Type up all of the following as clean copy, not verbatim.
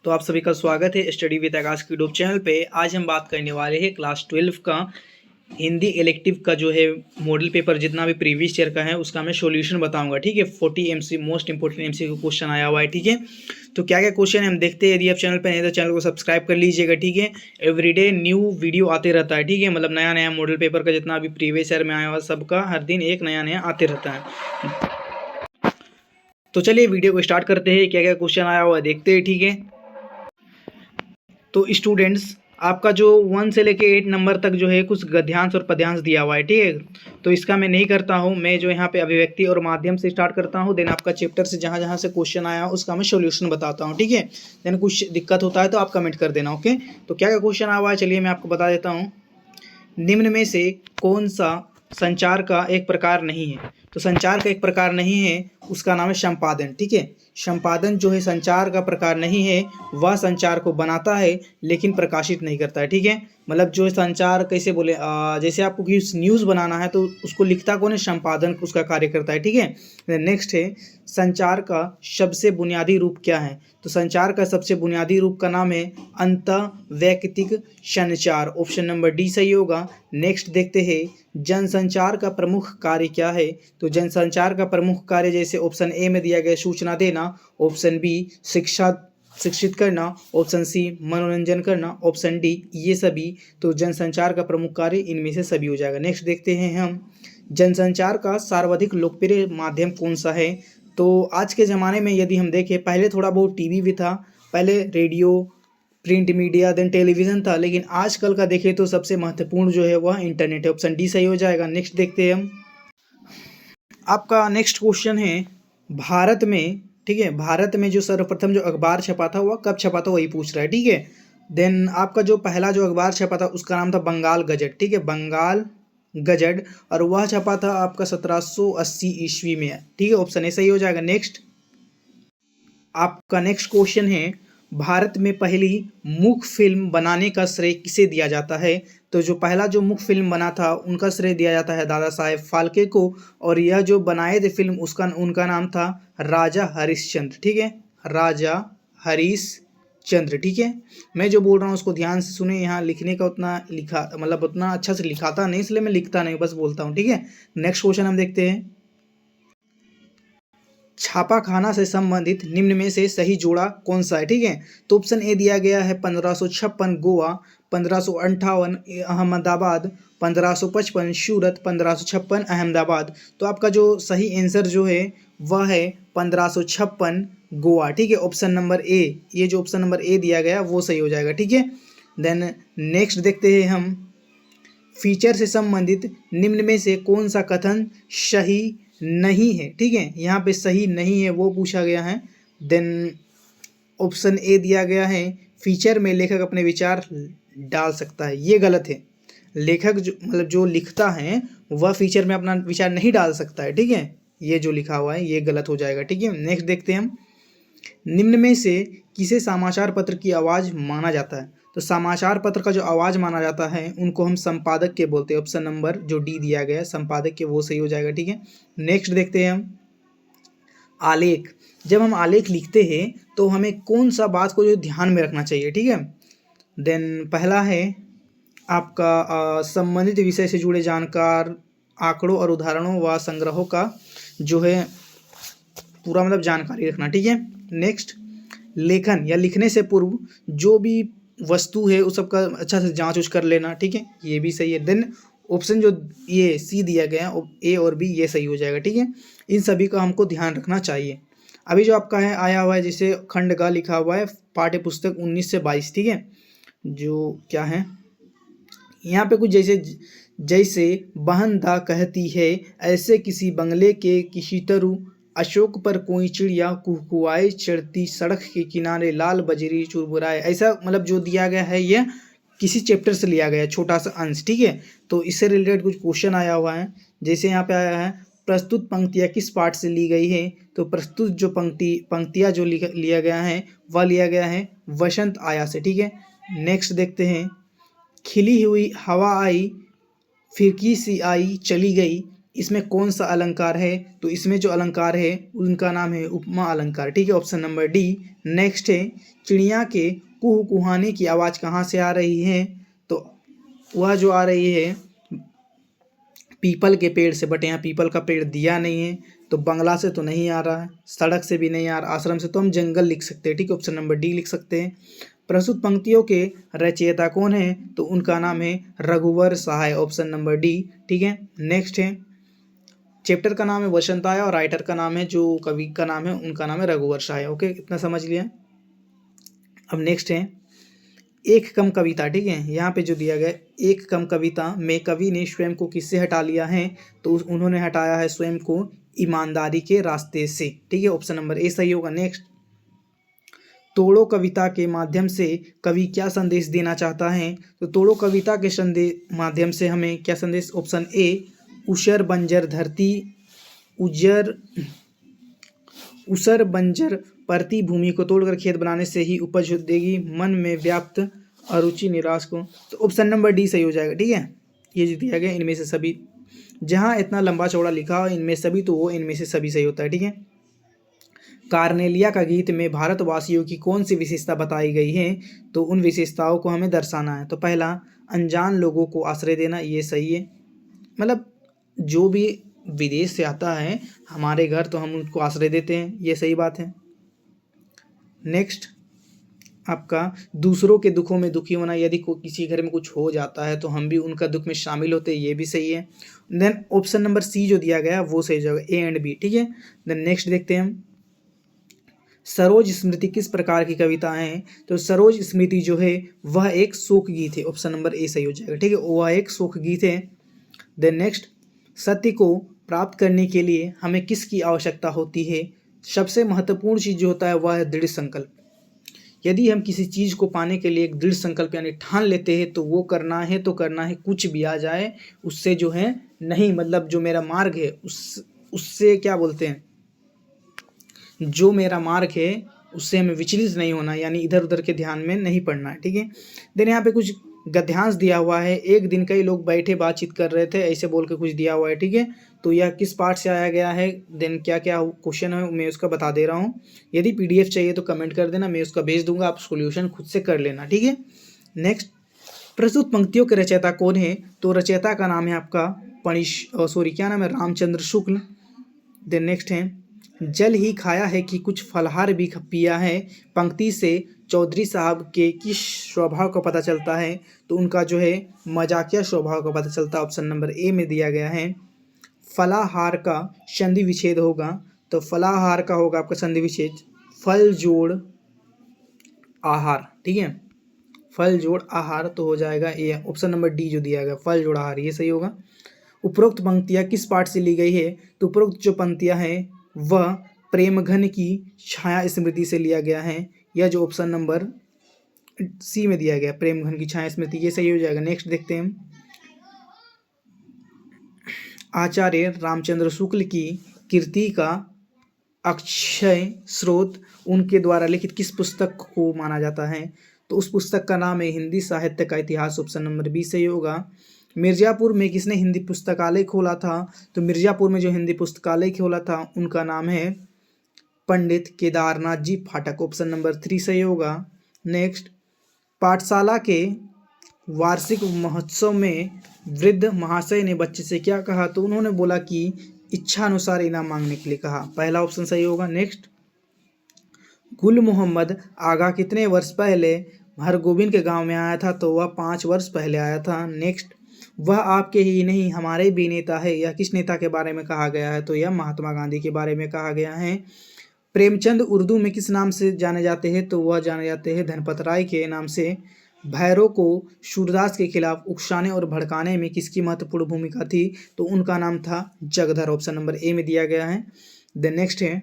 तो आप सभी का स्वागत है स्टडी विद आकाश के यूट्यूब चैनल पे। आज हम बात करने वाले हैं क्लास 12 का हिंदी इलेक्टिव का जो है मॉडल पेपर जितना भी प्रीवियस ईयर का है उसका मैं सॉल्यूशन बताऊंगा। ठीक है, 40 MC most important MCQ question आया हुआ है। ठीक है, तो क्या क्या क्वेश्चन है हम देखते हैं। यदि आप चैनल पर नहीं तो चैनल को सब्सक्राइब कर लीजिएगा। ठीक है, एवरीडे न्यू वीडियो आते रहता है। ठीक है, मतलब नया नया मॉडल पेपर का जितना भी प्रीवियस ईयर में आया हुआ सबका हर दिन एक नया नया आते रहता है। तो चलिए वीडियो को स्टार्ट करते हैं। क्या क्या क्वेश्चन आया हुआ है देखते हैं। ठीक है, तो स्टूडेंट्स आपका जो 1 से लेके 8 नंबर तक जो है कुछ गद्यांश और पद्यांश दिया हुआ है। ठीक है, तो इसका मैं नहीं करता हूँ, मैं जो यहाँ पे अभिव्यक्ति और माध्यम से स्टार्ट करता हूँ। देन आपका चैप्टर से जहाँ जहाँ से क्वेश्चन आया उसका मैं सॉल्यूशन बताता हूँ। ठीक है, देन कुछ दिक्कत होता है तो आप कमेंट कर देना। ओके, तो क्या क्या क्वेश्चन आया हुआ है चलिए मैं आपको बता देता हूँ। निम्न में से कौन सा संचार का एक प्रकार नहीं है? तो संचार का एक प्रकार नहीं है, उसका नाम है संपादन। ठीक है, संपादन जो है संचार का प्रकार नहीं है, वह संचार को बनाता है लेकिन प्रकाशित नहीं करता है। ठीक है, मतलब जो संचार कैसे बोले, जैसे आपको न्यूज़ बनाना है तो उसको लिखता कौन है? संपादन उसका कार्य करता है। ठीक है, नेक्स्ट है संचार का सबसे बुनियादी रूप क्या है? तो संचार का सबसे बुनियादी रूप का नाम है अंतःवैयक्तिक संचार। ऑप्शन नंबर डी सही होगा। नेक्स्ट देखते हैं जनसंचार का प्रमुख कार्य क्या है? तो जनसंचार का प्रमुख कार्य जैसे ऑप्शन ए में दिया गया सूचना देना, ऑप्शन बी शिक्षित करना, ऑप्शन सी मनोरंजन करना, ऑप्शन डी ये सभी। तो जनसंचार का प्रमुख कार्य इनमें से सभी हो जाएगा। नेक्स्ट देखते हैं हम जनसंचार का सर्वाधिक लोकप्रिय माध्यम कौन सा है? तो आज के ज़माने में यदि हम देखें, पहले थोड़ा बहुत टीवी भी था, पहले radio, print media, then television था, लेकिन आजकल का देखें तो सबसे महत्वपूर्ण जो है वह इंटरनेट है। ऑप्शन डी सही हो जाएगा। नेक्स्ट देखते हैं हम, आपका नेक्स्ट क्वेश्चन है भारत में, ठीक है, भारत में जो सर्वप्रथम जो अखबार छपा था वह कब छपा था वही पूछ रहा है। ठीक है, देन आपका जो पहला जो अखबार छपा था उसका नाम था बंगाल गजट। ठीक है, बंगाल गजट, और वह छपा था आपका 1780 ईस्वी में। ठीक है, ऑप्शन ए सही हो जाएगा। नेक्स्ट आपका नेक्स्ट क्वेश्चन है भारत में पहली मूक फिल्म बनाने का श्रेय किसे दिया जाता है? तो जो पहला जो मूक फिल्म बना था उनका श्रेय दिया जाता है दादा साहेब फाल्के को, और यह जो बनाए थे फिल्म उनका नाम था राजा हरिश्चंद्र। ठीक है, राजा हरिश्चंद्र। ठीक है, मैं जो बोल रहा हूँ उसको ध्यान से सुने। यहाँ लिखने का उतना लिखा मतलब उतना अच्छा से लिखाता नहीं, इसलिए मैं लिखता नहीं, बस बोलता हूँ। ठीक है, नेक्स्ट क्वेश्चन हम देखते हैं छापाखाना से संबंधित निम्न में से सही जोड़ा कौन सा है? ठीक है, तो ऑप्शन ए दिया गया है 1556 गोवा, 1558 अहमदाबाद, 1555 सूरत, 1556 अहमदाबाद। तो आपका जो सही आंसर जो है वह है 1556 गोवा। ठीक है, ऑप्शन नंबर ए, ये जो ऑप्शन नंबर ए दिया गया वो सही हो जाएगा। ठीक है, देन नेक्स्ट देखते हैं हम फीचर से संबंधित निम्न में से कौन सा कथन सही नहीं है? ठीक है, यहाँ पे सही नहीं है वो पूछा गया है। देन ऑप्शन ए दिया गया है फीचर में लेखक अपने विचार डाल सकता है, ये गलत है। लेखक जो मतलब जो लिखता है वह फीचर में अपना विचार नहीं डाल सकता है। ठीक है, ये जो लिखा हुआ है ये गलत हो जाएगा। ठीक है, नेक्स्ट देखते हैं हम निम्न में से किसे समाचार पत्र की आवाज़ माना जाता है? तो समाचार पत्र का जो आवाज़ माना जाता है उनको हम संपादक के बोलते हैं। ऑप्शन नंबर जो डी दिया गया है संपादक के वो सही हो जाएगा। ठीक है, नेक्स्ट देखते हैं हम आलेख। जब हम आलेख लिखते हैं तो हमें कौन सा बात को जो ध्यान में रखना चाहिए? ठीक है, देन पहला है आपका संबंधित विषय से जुड़े जानकार आंकड़ों और उदाहरणों व संग्रहों का जो है पूरा मतलब जानकारी रखना। ठीक है, नेक्स्ट लेखन या लिखने से पूर्व जो भी वस्तु है उस सबका अच्छा से जांच उच कर लेना। ठीक है, ये भी सही है। देन ऑप्शन जो ये सी दिया गया है ए और बी ये सही हो जाएगा। ठीक है, इन सभी का हमको ध्यान रखना चाहिए। अभी जो आपका है आया हुआ है जैसे खंड का लिखा हुआ है पाठ्य पुस्तक 19 से 22। ठीक है, जो क्या है यहाँ पे कुछ जैसे जैसे बहन दा कहती है ऐसे किसी बंगले के किसी तरु अशोक पर कोई चिड़िया कुहकुआए चढ़ती सड़क के किनारे लाल बजरी चुरमुराए। ऐसा मतलब जो दिया गया है ये किसी चैप्टर से लिया गया है छोटा सा अंश। ठीक है, तो इससे रिलेटेड कुछ क्वेश्चन आया हुआ है। जैसे यहाँ पे आया है प्रस्तुत पंक्तियाँ किस पाठ से ली गई है? तो प्रस्तुत जो पंक्तियाँ जो लिया गया है वह लिया गया है वसंत आया से। ठीक है, नेक्स्ट देखते हैं खिली हुई हवा आई फिरकी सी आई चली गई इसमें कौन सा अलंकार है? तो इसमें जो अलंकार है उनका नाम है उपमा अलंकार, ठीक है, ऑप्शन नंबर डी। नेक्स्ट है, चिड़िया के कुहू कुहाने की आवाज़ कहाँ से आ रही है? तो वह जो आ रही है पीपल के पेड़ से, बट यहाँ पीपल का पेड़ दिया नहीं है, तो बंगला से तो नहीं आ रहा है, सड़क से भी नहीं आ रहा, आश्रम से, तो हम जंगल लिख सकते हैं, ठीक है, ऑप्शन नंबर डी लिख सकते हैं। प्रस्तुत पंक्तियों के रचयिता कौन है? तो उनका नाम है रघुवर सहाय, ऑप्शन नंबर डी, ठीक है। नेक्स्ट है, चैप्टर का नाम है वसंताया और राइटर का नाम है, जो कवि का नाम है उनका नाम है रघुवर सहाय। ओके, इतना समझ लिया। अब नेक्स्ट है एक कम कविता, ठीक है, यहाँ पे जो दिया गया एक कम कविता में कवि ने स्वयं को किससे हटा लिया है? तो उन्होंने हटाया है स्वयं को ईमानदारी के रास्ते से, ठीक है, ऑप्शन नंबर ए सही होगा। नेक्स्ट, तोड़ो कविता के माध्यम से कवि क्या संदेश देना चाहता है? तो तोड़ो कविता के माध्यम से हमें क्या संदेश? ऑप्शन ए, ऊसर बंजर धरती उसर बंजर परती भूमि को तोड़कर खेत बनाने से ही उपज देगी, मन में व्याप्त अरुचि निराश को। तो ऑप्शन नंबर डी सही हो जाएगा, ठीक है। ये जो दिया गया इनमें से सभी, जहाँ इतना लंबा चौड़ा लिखा हो इनमें सभी, तो वो इनमें से सभी सही होता है, ठीक है। कार्नेलिया का गीत में भारतवासियों की कौन सी विशेषता बताई गई है? तो उन विशेषताओं को हमें दर्शाना है। तो पहला, अनजान लोगों को आश्रय देना, ये सही है, मतलब जो भी विदेश से आता है हमारे घर तो हम उनको आश्रय देते हैं, ये सही बात है। नेक्स्ट, आपका दूसरों के दुखों में दुखी होना, यदि किसी घर में कुछ हो जाता है तो हम भी उनका दुख में शामिल होते हैं, ये भी सही है। देन ऑप्शन नंबर सी जो दिया गया वो सही जाएगा, ए एंड बी, ठीक है। देन नेक्स्ट देखते हैं हम, सरोज स्मृति किस प्रकार की कविता है? तो सरोज स्मृति जो है वह एक शोक गीत है, ऑप्शन नंबर ए सही हो जाएगा, ठीक है, वह एक शोक गीत है। देन नेक्स्ट, सत्य को प्राप्त करने के लिए हमें किसकी आवश्यकता होती है? सबसे महत्वपूर्ण चीज़ जो होता है वह है दृढ़ संकल्प। यदि हम किसी चीज़ को पाने के लिए एक दृढ़ संकल्प यानी ठान लेते हैं तो वो करना है तो करना है, कुछ भी आ जाए उससे जो है नहीं, मतलब जो मेरा मार्ग है उससे क्या बोलते हैं, जो मेरा मार्ग है उससे हमें विचलित नहीं होना, यानी इधर उधर के ध्यान में नहीं पड़ना है, ठीक है। देन यहाँ पे कुछ गद्यांश दिया हुआ है, एक दिन कई लोग बैठे बातचीत कर रहे थे, ऐसे बोल के कुछ दिया हुआ है, ठीक है। तो यह किस पार्ट से आया गया है? देन क्या क्या क्वेश्चन है मैं उसका बता दे रहा हूँ। यदि पीडीएफ चाहिए तो कमेंट कर देना, मैं उसका भेज दूंगा, आप सॉल्यूशन खुद से कर लेना, ठीक है। नेक्स्ट, प्रस्तुत पंक्तियों के रचयिता कौन है? तो रचयिता का नाम है आपका क्या नाम है? रामचंद्र शुक्ल। देन नेक्स्ट है, जल ही खाया है कि कुछ फलहार भी पिया है, पंक्ति से चौधरी साहब के किस स्वभाव का पता चलता है? तो उनका जो है मजाकिया स्वभाव का पता चलता है, ऑप्शन नंबर ए में दिया गया है। फलाहार का संधि विच्छेद होगा, तो फलाहार का होगा आपका संधि विच्छेद फल जोड़ आहार, ठीक है, फल जोड़ आहार, तो हो जाएगा ये ऑप्शन नंबर डी जो दिया गया फल जोड़ आहार, ये सही होगा। उपरोक्त पंक्तियाँ किस पाठ से ली गई है? तो उपरोक्त जो पंक्तियाँ हैं वह प्रेमघन की छाया स्मृति से लिया गया है, यह जो ऑप्शन नंबर सी में दिया गया प्रेमघन की छाया स्मृति, ये सही हो जाएगा। नेक्स्ट देखते हैं, आचार्य रामचंद्र शुक्ल की कृति का अक्षय स्रोत उनके द्वारा लिखित किस पुस्तक को माना जाता है? तो उस पुस्तक का नाम है हिंदी साहित्य का इतिहास, ऑप्शन नंबर बी सही होगा। मिर्ज़ापुर में किसने हिंदी पुस्तकालय खोला था? तो मिर्ज़ापुर में जो हिंदी पुस्तकालय खोला था उनका नाम है पंडित केदारनाथ जी फाटक, ऑप्शन नंबर 3 सही होगा। नेक्स्ट, पाठशाला के वार्षिक महोत्सव में वृद्ध महाशय ने बच्चे से क्या कहा? तो उन्होंने बोला कि इच्छा अनुसार इनाम मांगने के लिए कहा, पहला ऑप्शन सही होगा। नेक्स्ट, गुल मोहम्मद आगा कितने वर्ष पहले हरगोबिंद के गांव में आया था? तो वह 5 वर्ष पहले आया था। नेक्स्ट, वह आपके ही नहीं हमारे भी नेता है, यह किस नेता के बारे में कहा गया है? तो यह महात्मा गांधी के बारे में कहा गया है। प्रेमचंद उर्दू में किस नाम से जाने जाते हैं? तो वह जाने जाते हैं धनपत राय के नाम से। भैरव को सूरदास के खिलाफ उकसाने और भड़काने में किसकी महत्वपूर्ण भूमिका थी? तो उनका नाम था जगधर, ऑप्शन नंबर ए में दिया गया है। देन नेक्स्ट है,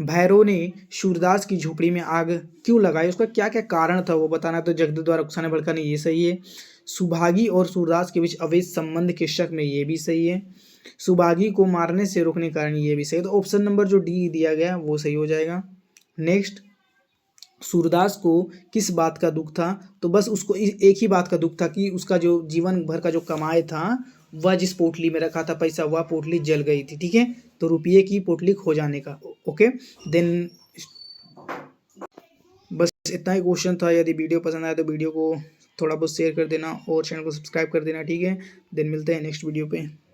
भैरव ने सूरदास की झोपड़ी में आग क्यों लगाई, उसका क्या क्या कारण था वो बताना, तो जगधर द्वारा उकसाने भड़काने, ये सही है। सुभागी और सूरदास के बीच अवैध संबंध के शक में, ये भी सही है। सुभागी को मारने से रोकने कारण, ये भी सही है। तो ऑप्शन नंबर जो डी दिया गया वो सही हो जाएगा। नेक्स्ट, सूरदास को किस बात का दुख था? तो बस उसको एक ही बात का दुख था कि उसका जो जीवन भर का जो कमाई था, वह जिस पोटली में रखा था पैसा, वह पोटली जल गई थी। ठीक है, तो रुपये की पोटली खो जाने का। ओके, देन बस इतना ही क्वेश्चन था। यदि वीडियो पसंद आया तो वीडियो को थोड़ा बहुत शेयर कर देना और चैनल को सब्सक्राइब कर देना। ठीक है, देन मिलते हैं नेक्स्ट वीडियो पे।